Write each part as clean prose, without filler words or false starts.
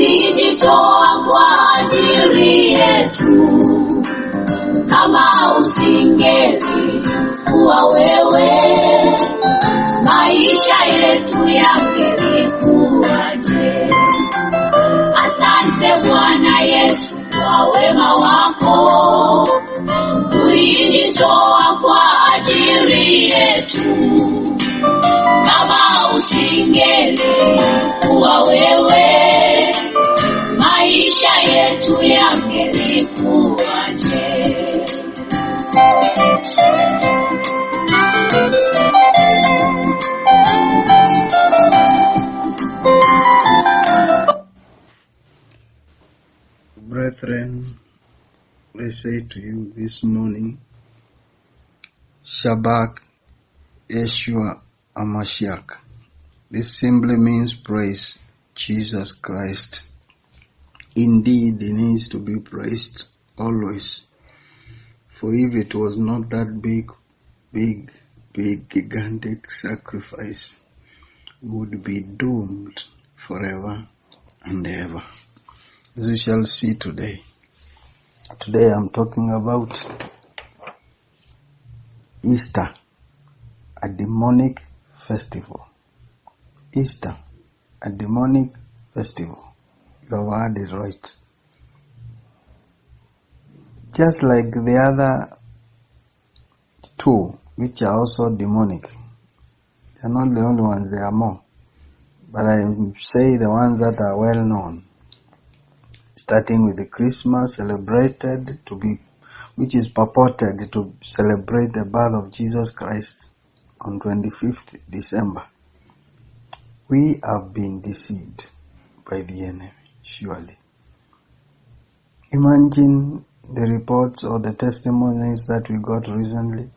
ulijitoa kwa ajili yetu. Kama usingelikuwa wewe, maisha yetu yangelikuwaje? Asante Bwana Yesu kwa wema wako, ulijitoa kwa ajili yetu. Kama usingelikuwa wewe, maisha yetu yangelikuwaje? Brethren, I say to you this morning, Shabbat Yeshua HaMashiach. This simply means praise Jesus Christ. Indeed, he needs to be praised always. For if it was not that big, gigantic sacrifice, we would be doomed forever and ever. As we shall see today. Today I'm talking about Easter, a demonic festival. Easter, a demonic festival. Your word is right. Just like the other two, which are also demonic. They are not the only ones, there are more. But I say the ones that are well known. Starting with the Christmas which is purported to celebrate the birth of Jesus Christ on 25th December. We have been deceived by the enemy, surely. Imagine the reports or the testimonies that we got recently,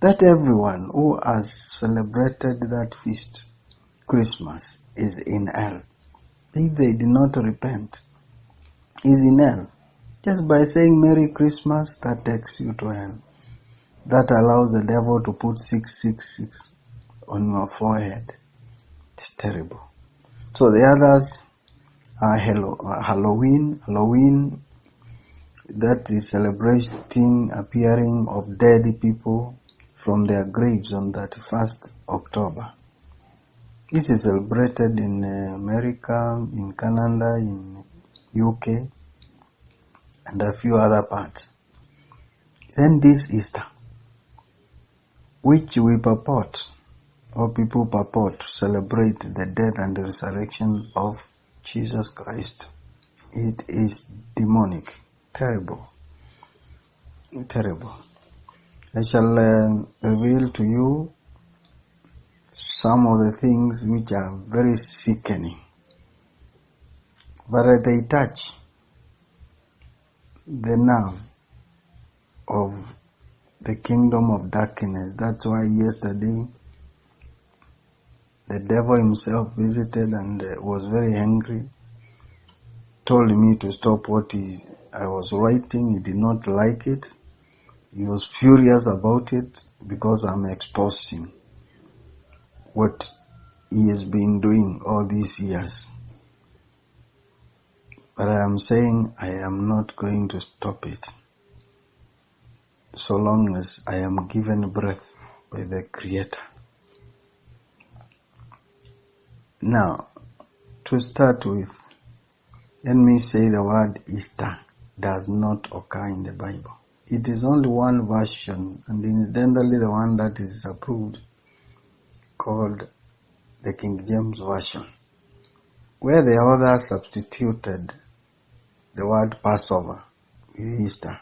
that everyone who has celebrated that feast, Christmas, is in hell. If they did not repent, is in hell. Just by saying Merry Christmas, that takes you to hell. That allows the devil to put 666 on your forehead. It's terrible. So the others are Halloween. Halloween, that is celebrating appearing of dead people from their graves on 31st October. This is celebrated in America, in Canada, in UK, and a few other parts. Then this Easter, which we purport, or people purport to celebrate the death and the resurrection of Jesus Christ. It is demonic, terrible, terrible. I shall reveal to you some of the things which are very sickening. But they touch the nerve of the kingdom of darkness. That's why yesterday the devil himself visited and was very angry, told me to stop what I was writing. He did not like it. He was furious about it because I'm exposing what he has been doing all these years. But I am saying I am not going to stop it so long as I am given breath by the Creator. Now, to start with, let me say the word Easter does not occur in the Bible. It is only one version, and incidentally the one that is approved, called the King James Version, where the author substituted the word Passover with Easter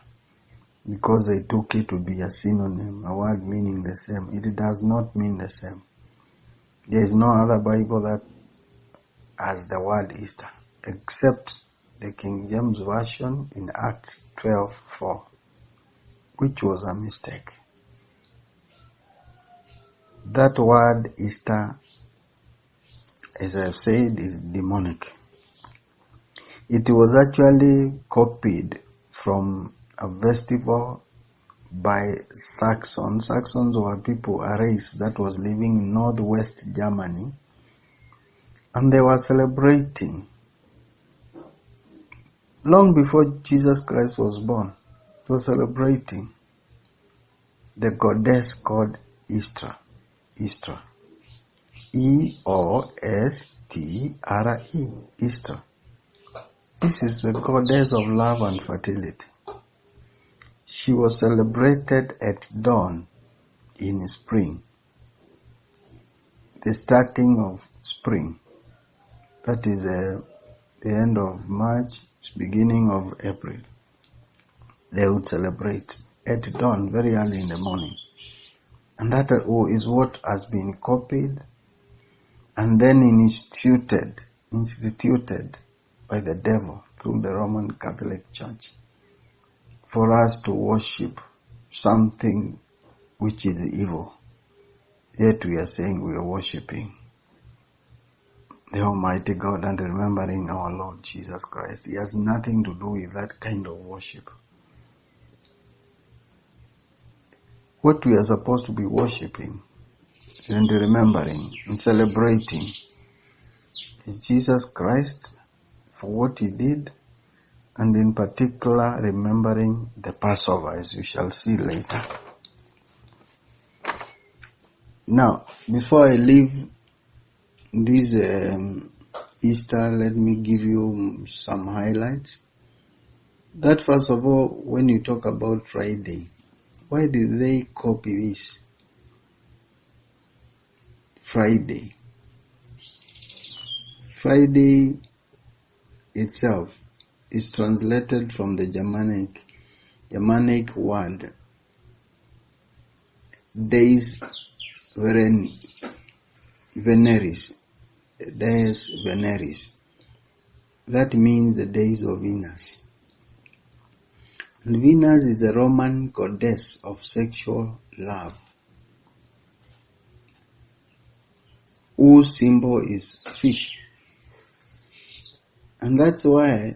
because they took it to be a synonym, a word meaning the same. It does not mean the same. There is no other Bible that has the word Easter except the King James Version in Acts 12:4, which was a mistake. That word Easter, as I've said, is demonic. It was actually copied from a festival by Saxons. Saxons were people, a race that was living in northwest Germany, and they were celebrating Long before Jesus Christ was born, he was celebrating the goddess called Eostre. Eostre. E-O-S-T-R-E. Eostre. This is the goddess of love and fertility. She was celebrated at dawn in spring, the starting of spring. That is the end of March, beginning of April. They would celebrate at dawn, very early in the morning. And that is what has been copied and then instituted by the devil through the Roman Catholic Church for us to worship something which is evil. Yet we are saying we are worshiping the Almighty God and remembering our Lord Jesus Christ. He has nothing to do with that kind of worship. What we are supposed to be worshiping and remembering and celebrating is Jesus Christ for what he did, and in particular remembering the Passover, as you shall see later. Now, before I leave this Easter, let me give you some highlights. That first of all, when you talk about Friday, why did they copy this? Friday itself is translated from the Germanic word Dies Veneris. Dies Veneris. That means the days of Venus. And Venus is the Roman goddess of sexual love, whose symbol is fish. And that's why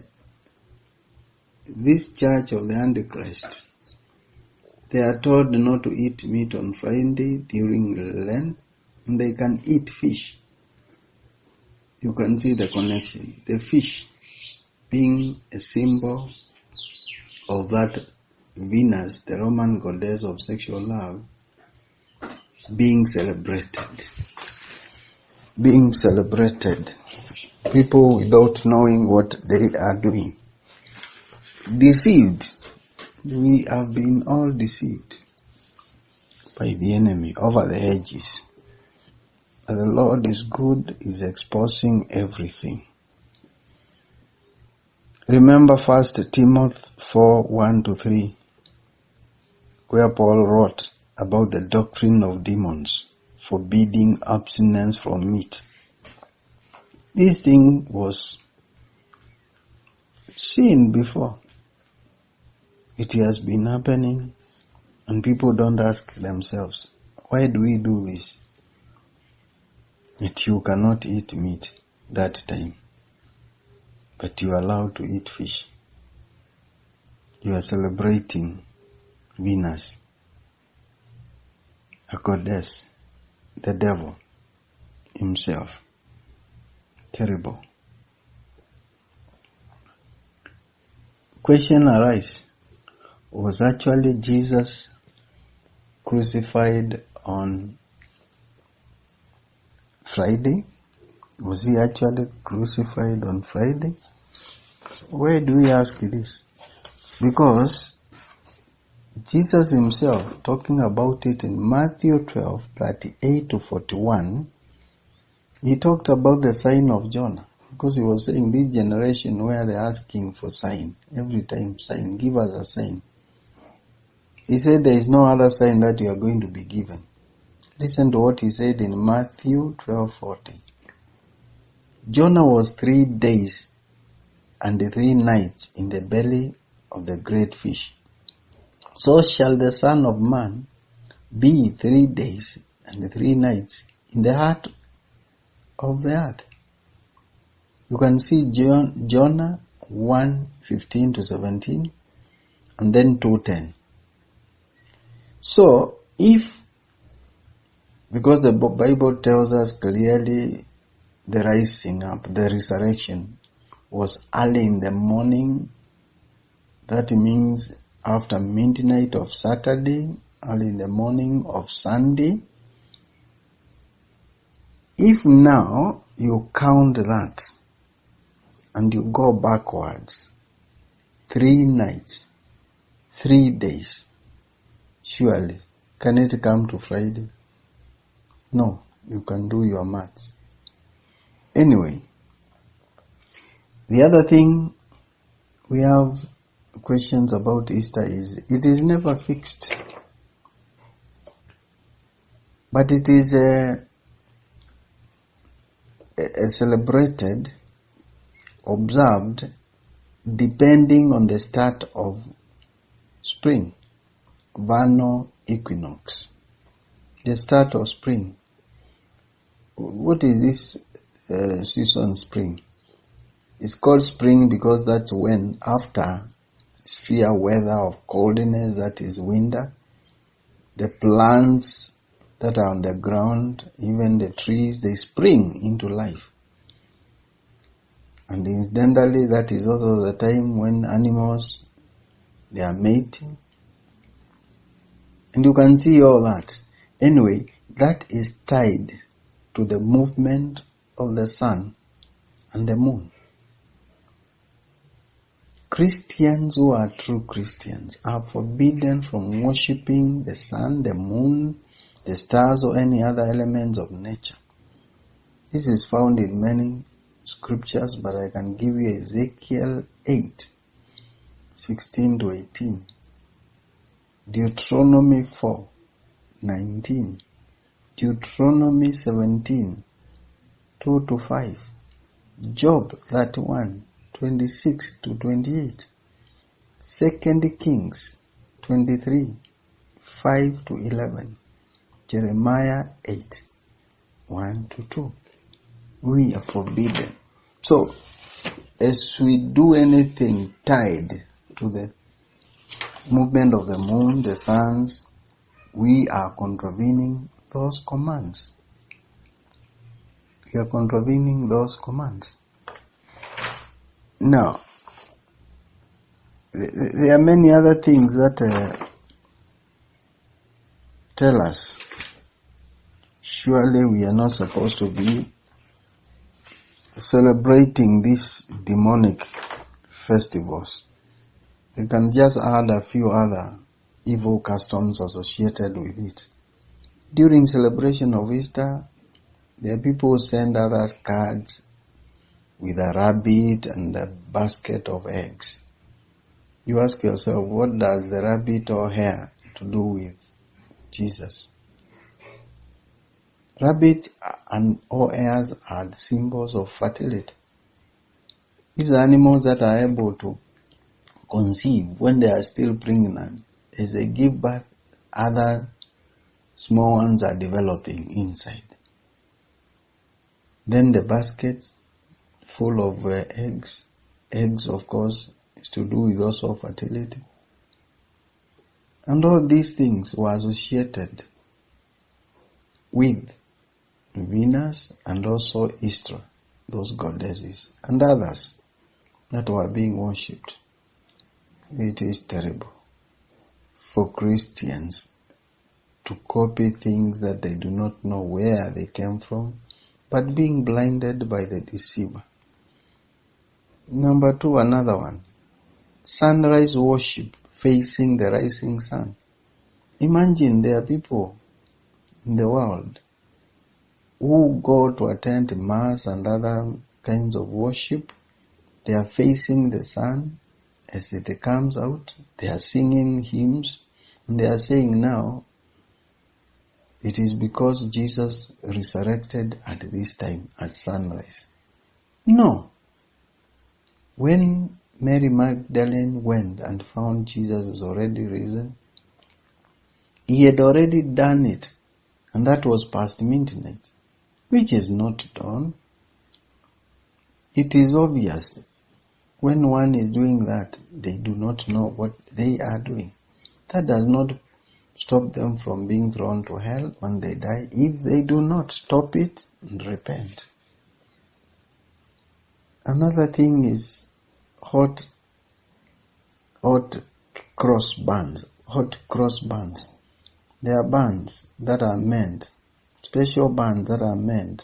this church of the Antichrist, they are told not to eat meat on Friday during Lent, and they can eat fish. You can see the connection. The fish being a symbol of that Venus, the Roman goddess of sexual love, being celebrated. People without knowing what they are doing. Deceived. We have been all deceived by the enemy over the edges. And the Lord is good, is exposing everything. Remember 1 Timothy 4:1-3, where Paul wrote about the doctrine of demons, forbidding abstinence from meat. This thing was seen before. It has been happening, and people don't ask themselves, why do we do this? Yet you cannot eat meat that time, but you are allowed to eat fish. You are celebrating Venus, a goddess, the devil himself. Terrible. Question arises, was actually Jesus crucified on Friday? Was he actually crucified on Friday? Why do we ask this? Because Jesus himself, talking about it in Matthew 12:38-41, he talked about the sign of Jonah. Because he was saying this generation where they're asking for sign, every time sign, give us a sign. He said there is no other sign that you are going to be given. Listen to what he said in Matthew 12:40. Jonah was 3 days and 3 nights in the belly of the great fish. So shall the Son of Man be 3 days and 3 nights in the heart of the earth. You can see Jonah 1:15-17 and then 2:10. So because the Bible tells us clearly the rising up, the resurrection was early in the morning That means after midnight of Saturday, early in the morning of Sunday. If now you count that and you go backwards, 3 nights, 3 days, surely, can it come to Friday? No, you can do your maths. Anyway, the other thing we have questions about Easter is, it is never fixed, but it is celebrated, observed, depending on the start of spring, vernal equinox, the start of spring. What is this season, spring? It's called spring because that's when, after severe weather of coldness, that is winter, the plants that are on the ground, even the trees, they spring into life. And incidentally, that is also the time when animals, they are mating. And you can see all that. Anyway, that is tied to the movement of the sun and the moon. Christians who are true Christians are forbidden from worshipping the sun, the moon, the stars, or any other elements of nature. This is found in many scriptures, but I can give you Ezekiel 8, 16 to 18, Deuteronomy 4, 19, Deuteronomy 17, 2 to 5, Job 31, 26 to 28, 2 Kings 23, 5 to 11, Jeremiah 8, 1 to 2. We are forbidden. So, as we do anything tied to the movement of the moon, the suns, we are contravening those commands. We are contravening those commands. Now, there are many other things that tell us, surely we are not supposed to be celebrating these demonic festivals. You can just add a few other evil customs associated with it. During celebration of Easter, there are people who send others cards with a rabbit and a basket of eggs. You ask yourself, what does the rabbit or hare to do with Jesus? Rabbits and or hares are the symbols of fertility. These are animals that are able to conceive when they are still pregnant. As they give birth, other small ones are developing inside. Then the basket full of eggs. Eggs, of course, is to do with also fertility. And all these things were associated with Venus and also Istra, those goddesses, and others that were being worshipped. It is terrible for Christians to copy things that they do not know where they came from, but being blinded by the deceiver. Number 2, another one. Sunrise worship facing the rising sun. Imagine there are people in the world who go to attend mass and other kinds of worship. They are facing the sun as it comes out. They are singing hymns, and they are saying now, it is because Jesus resurrected at this time at sunrise. No. When Mary Magdalene went and found Jesus is already risen, he had already done it, and that was past midnight, which is not dawn. It is obvious. When one is doing that, they do not know what they are doing. That does not stop them from being thrown to hell when they die, if they do not stop it and repent. Another thing is hot hot cross buns. They are buns that are made, special buns that are made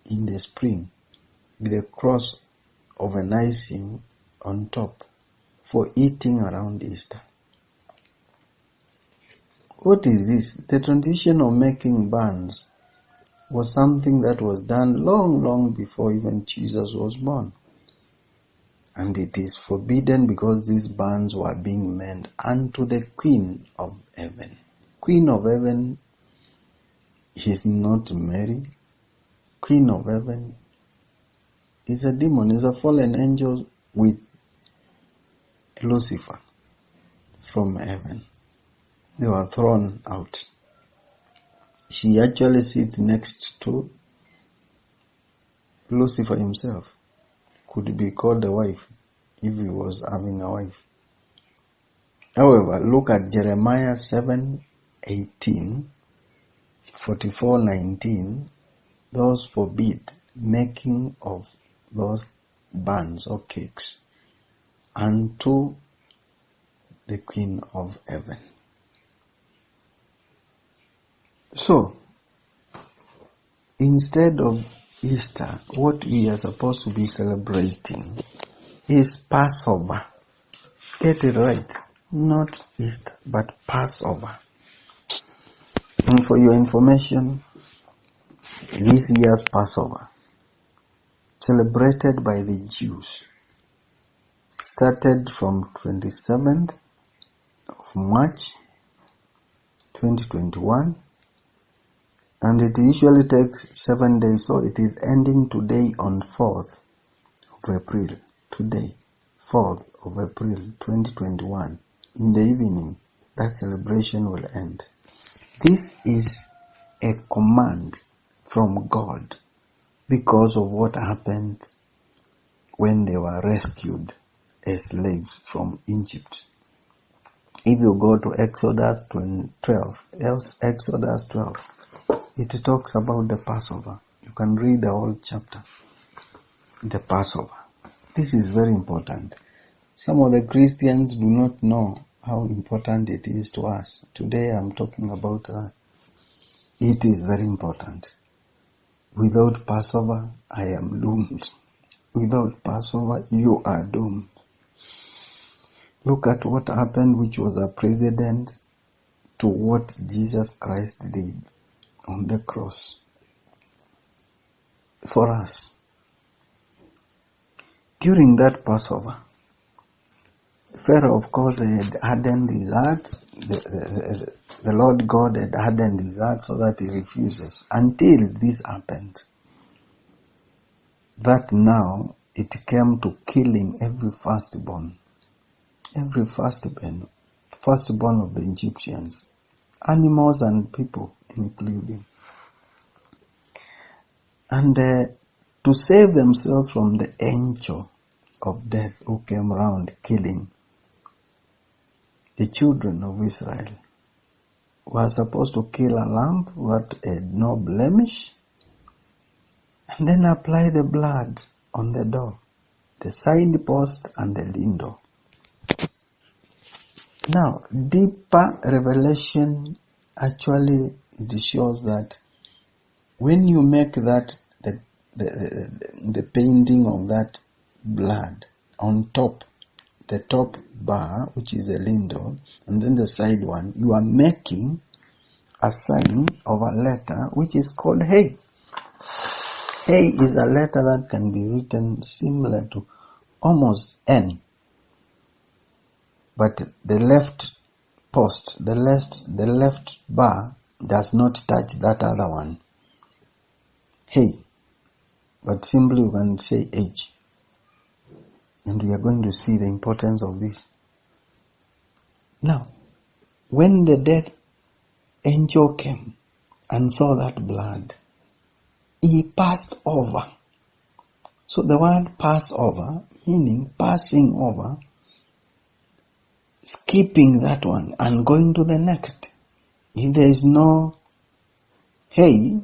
in the spring with a cross of an icing on top for eating around Easter. What is this? The tradition of making buns was something that was done long before even Jesus was born. And it is forbidden because these buns were being made unto the Queen of Heaven. Queen of Heaven is not Mary. Queen of Heaven is a demon, is a fallen angel with Lucifer from heaven. They were thrown out. She actually sits next to Lucifer himself. Could be called a wife if he was having a wife. However, look at Jeremiah 7:18, 44:19. Those forbid making of those buns or cakes unto the Queen of Heaven. So, instead of Easter, what we are supposed to be celebrating is Passover. Get it right. Not Easter, but Passover. And for your information, this year's Passover, celebrated by the Jews, started from 27th of March 2021, and it usually takes 7 days, so it is ending today on 4th of April. Today, 4th of April 2021, in the evening, that celebration will end. This is a command from God because of what happened when they were rescued as slaves from Egypt. If you go to Exodus 12, it talks about the Passover. You can read the whole chapter. The Passover. This is very important. Some of the Christians do not know how important it is to us. Today I'm talking about that. It is very important. Without Passover, I am doomed. Without Passover, you are doomed. Look at what happened, which was a precedent to what Jesus Christ did on the cross for us. During that Passover, Pharaoh, of course, had hardened his heart. The Lord God had hardened his heart so that he refuses. Until this happened, that now it came to killing every firstborn. Every firstborn of the Egyptians, animals and people including. And to save themselves from the angel of death who came around killing the children of Israel, were supposed to kill a lamb that had no blemish and then apply the blood on the door, the side post and the lintel. Now, deeper revelation actually it shows that when you make that the painting of that blood on top, the top bar, which is the lintel, and then the side one, you are making a sign of a letter which is called Hey. Hey is a letter that can be written similar to almost N. But the left post, the left bar does not touch that other one. Hey. But simply you can say H. And we are going to see the importance of this. Now, when the death angel came and saw that blood, he passed over. So the word pass over, meaning passing over, skipping that one and going to the next. If there is no hay,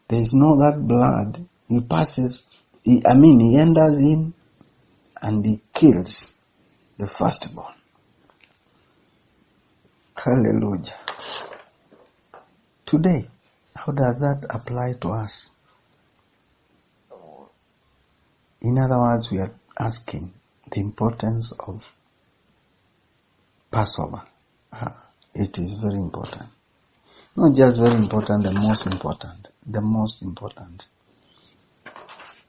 there is no that blood, he passes, he enters in and he kills the firstborn. Hallelujah. Today, how does that apply to us? In other words, we are asking the importance of Passover. It is very important. Not just very important, the most important. The most important.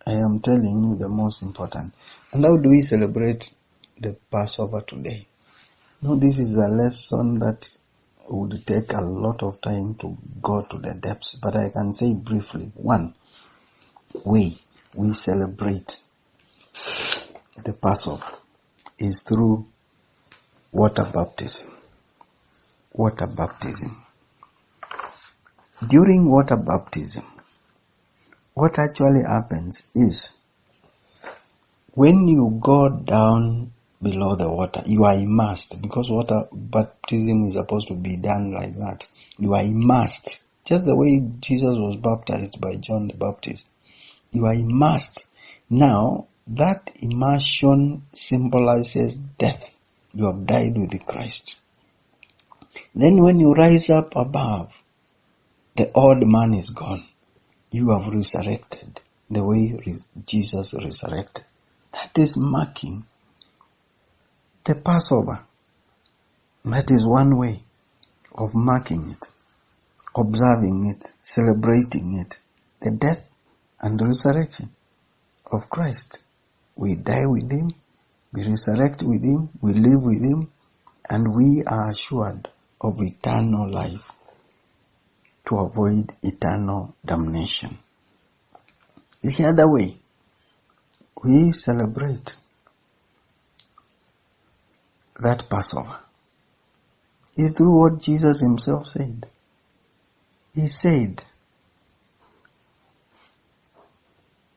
I am telling you the most important. And how do we celebrate the Passover today? No, this is a lesson that would take a lot of time to go to the depths, but I can say briefly. One way we celebrate the Passover is through water baptism. Water baptism. During water baptism, what actually happens is when you go down below the water, you are immersed, because water baptism is supposed to be done like that. You are immersed, just the way Jesus was baptized by John the Baptist. You are immersed. Now, that immersion symbolizes death. You have died with Christ. Then when you rise up above, the old man is gone. You have resurrected the way Jesus resurrected. That is marking the Passover. That is one way of marking it, observing it, celebrating it, the death and resurrection of Christ. We die with Him, we resurrect with Him, we live with Him, and we are assured of eternal life to avoid eternal damnation. The other way we celebrate that Passover is through what Jesus Himself said. He said,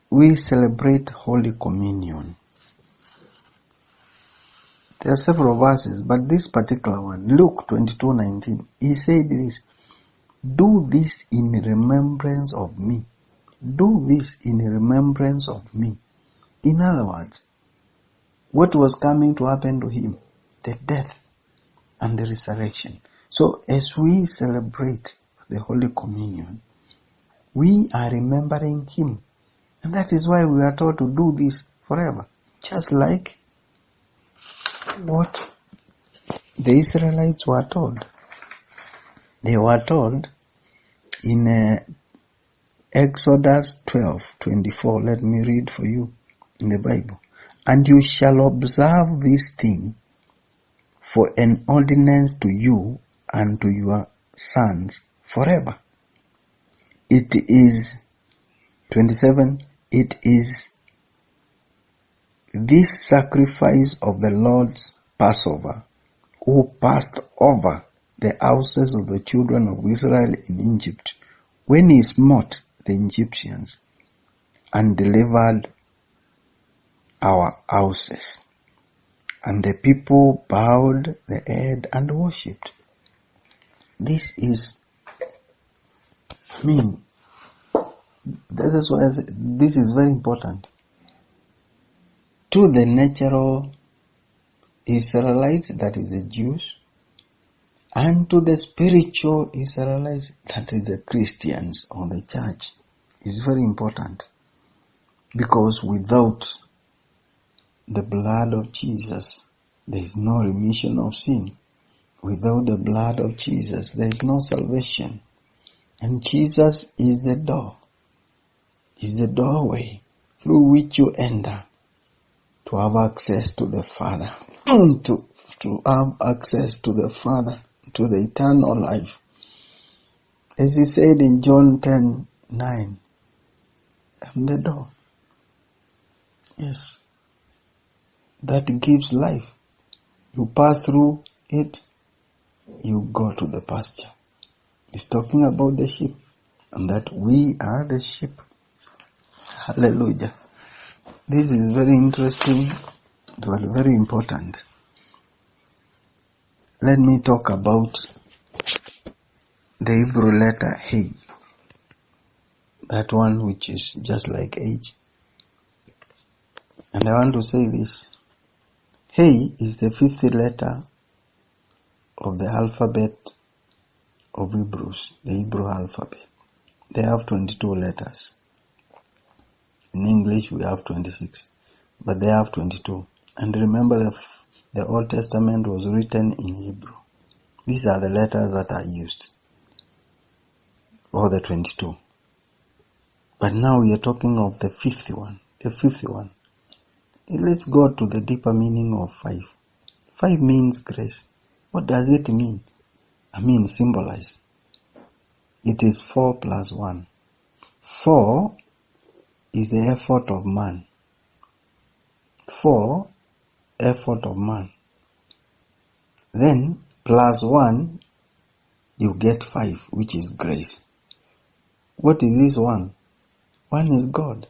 we celebrate Holy Communion. There are several verses, but this particular one, Luke 22:19, He said this, do this in remembrance of me. Do this in remembrance of me. In other words, what was coming to happen to Him? The death and the resurrection. So as we celebrate the Holy Communion, we are remembering Him. And that is why we are told to do this forever. Just like what the Israelites were told. They were told in Exodus 12:24. Let me read for you in the Bible. And you shall observe this thing for an ordinance to you and to your sons forever. It is 27. It is this sacrifice of the Lord's Passover, who passed over the houses of the children of Israel in Egypt, when He smote the Egyptians and delivered our houses. And the people bowed the head and worshipped. This is, that is why I say this is very important. To the natural Israelites, that is the Jews, and to the spiritual Israelites, that is the Christians or the church, is very important. Because without the blood of Jesus, there is no remission of sin. Without the blood of Jesus, there is no salvation. And Jesus is the door, is the doorway through which you enter to have access to the Father, to have access to the Father, to the eternal life. As He said in John 10:9, I'm the door. Yes. That gives life. You pass through it, you go to the pasture. He's talking about the sheep, and that we are the sheep. Hallelujah. This is very interesting, but very important. Let me talk about the Hebrew letter Hey. That one which is just like H. And I want to say this. Hey is the fifth letter of the alphabet of Hebrews, the Hebrew alphabet. They have 22 letters. In English we have 26, but they have 22. And remember, the Old Testament was written in Hebrew. These are the letters that are used, or the 22. But now we are talking of the fifth one. The fifth one. Let's go to the deeper meaning of 5. 5 means grace. What does it mean? Symbolize. It is 4 plus 1. 4 is the effort of man. 4, effort of man. Then, plus 1, you get 5, which is grace. What is this 1? 1 is God.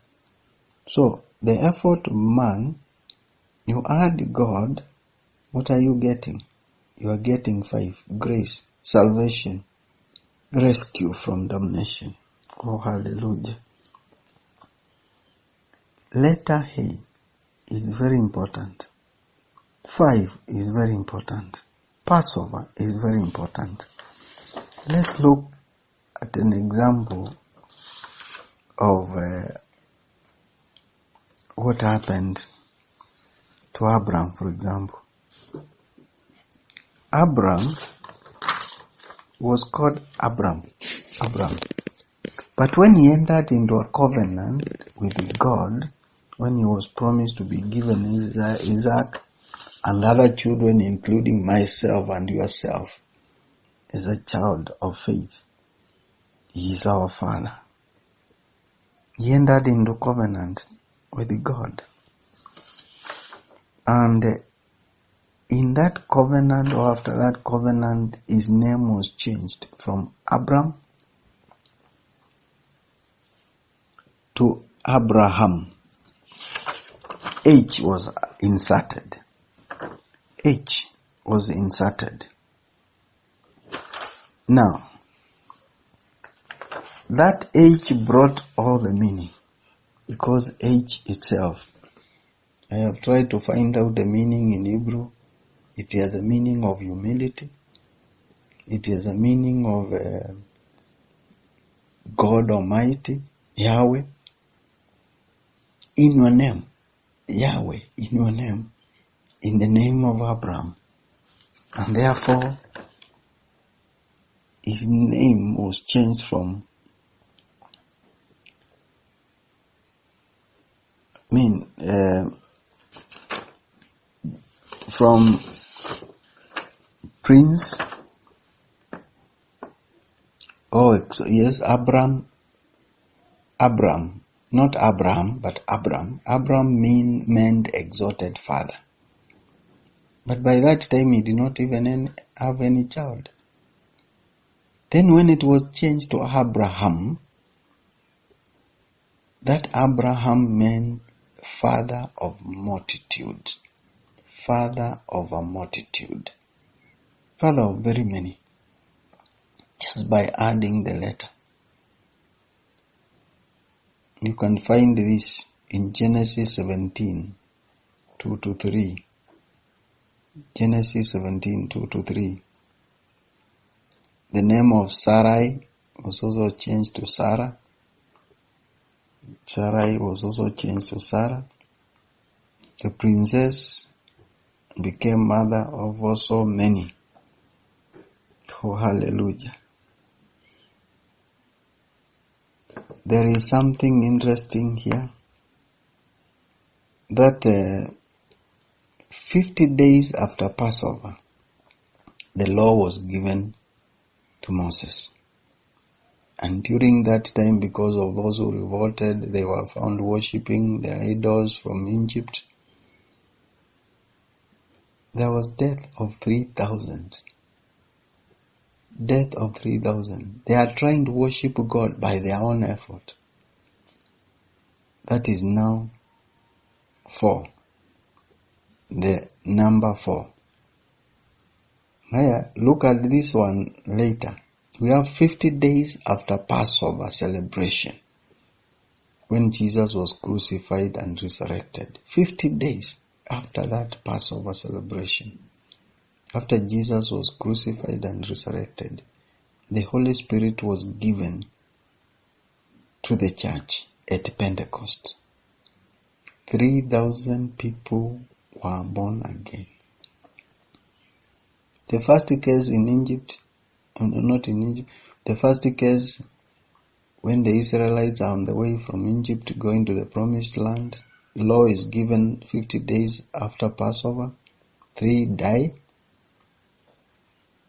So, the effort of man, you add God, what are you getting? You are getting 5. Grace, salvation, rescue from damnation. Oh, hallelujah. Letter A is very important. 5 is very important. Passover is very important. Let's look at an example of what happened to Abraham, for example. Abraham was called Abram. But when he entered into a covenant with God, when he was promised to be given Isaac and other children, including myself and yourself, as a child of faith, he is our father. He entered into covenant with God. And in that covenant, or after that covenant, his name was changed from Abram to Abraham. H was inserted. H was inserted. Now, that H brought all the meaning, because H itself, I have tried to find out the meaning in Hebrew. It has a meaning of humility. It has a meaning of God Almighty, Yahweh. In your name, Yahweh, in your name, in the name of Abraham. And therefore, his name was changed from Prince. Abram, not Abraham, but Abram. Abram meant exalted father. But by that time he did not even have any child. Then when it was changed to Abraham, that Abraham meant father of multitude. Father of a multitude. Father of very many. Just by adding the letter. You can find this in Genesis 17, 2-3. Genesis 17, 2-3. The name of Sarai was also changed to Sarah. Sarai was also changed to Sarah. The princess became mother of also many. Oh, hallelujah. There is something interesting here, that 50 days after Passover, the law was given to Moses. And during that time, because of those who revolted, they were found worshipping the idols from Egypt. There was death of 3,000. Death of 3,000. They are trying to worship God by their own effort. That is now 4. The number 4. Look at this one later. We have 50 days after Passover celebration, when Jesus was crucified and resurrected. 50 days after that Passover celebration. After Jesus was crucified and resurrected, the Holy Spirit was given to the church at Pentecost. 3,000 people were born again. The first case in Egypt, not in Egypt, the first case when the Israelites are on the way from Egypt going to the promised land, law is given 50 days after Passover. 3 die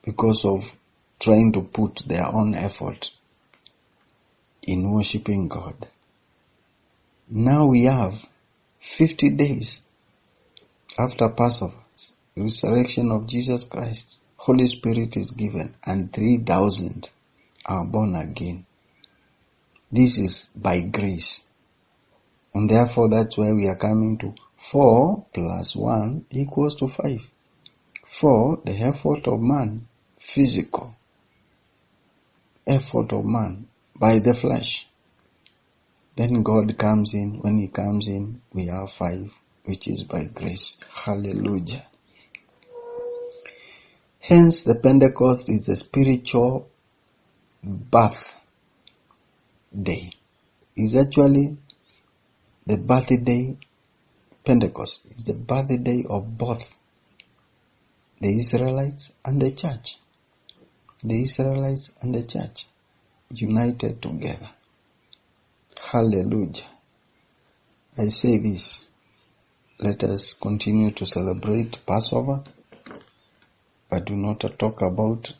because of trying to put their own effort in worshipping God. Now we have 50 days after Passover, resurrection of Jesus Christ. Holy Spirit is given and 3,000 are born again. This is by grace. And therefore that's why we are coming to 4 plus 1 equals to 5. 4, the effort of man, physical effort of man by the flesh. Then God comes in. When He comes in, we have 5, which is by grace. Hallelujah. Hence, the Pentecost is a spiritual birth day. It's actually the birthday. Pentecost is the birthday of both the Israelites and the church. The Israelites and the church united together. Hallelujah. I say this. Let us continue to celebrate Passover, but do not talk about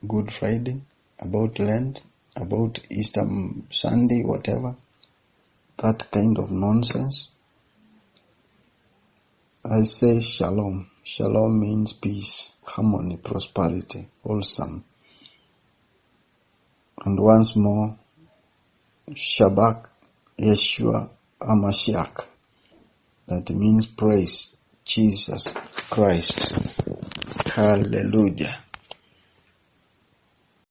Good Friday, about Lent, about Easter Sunday, whatever. That kind of nonsense. I say shalom. Shalom means peace, harmony, prosperity, wholesome. And once more, Shabbat Yeshua HaMashiach. That means praise Jesus Christ. Hallelujah.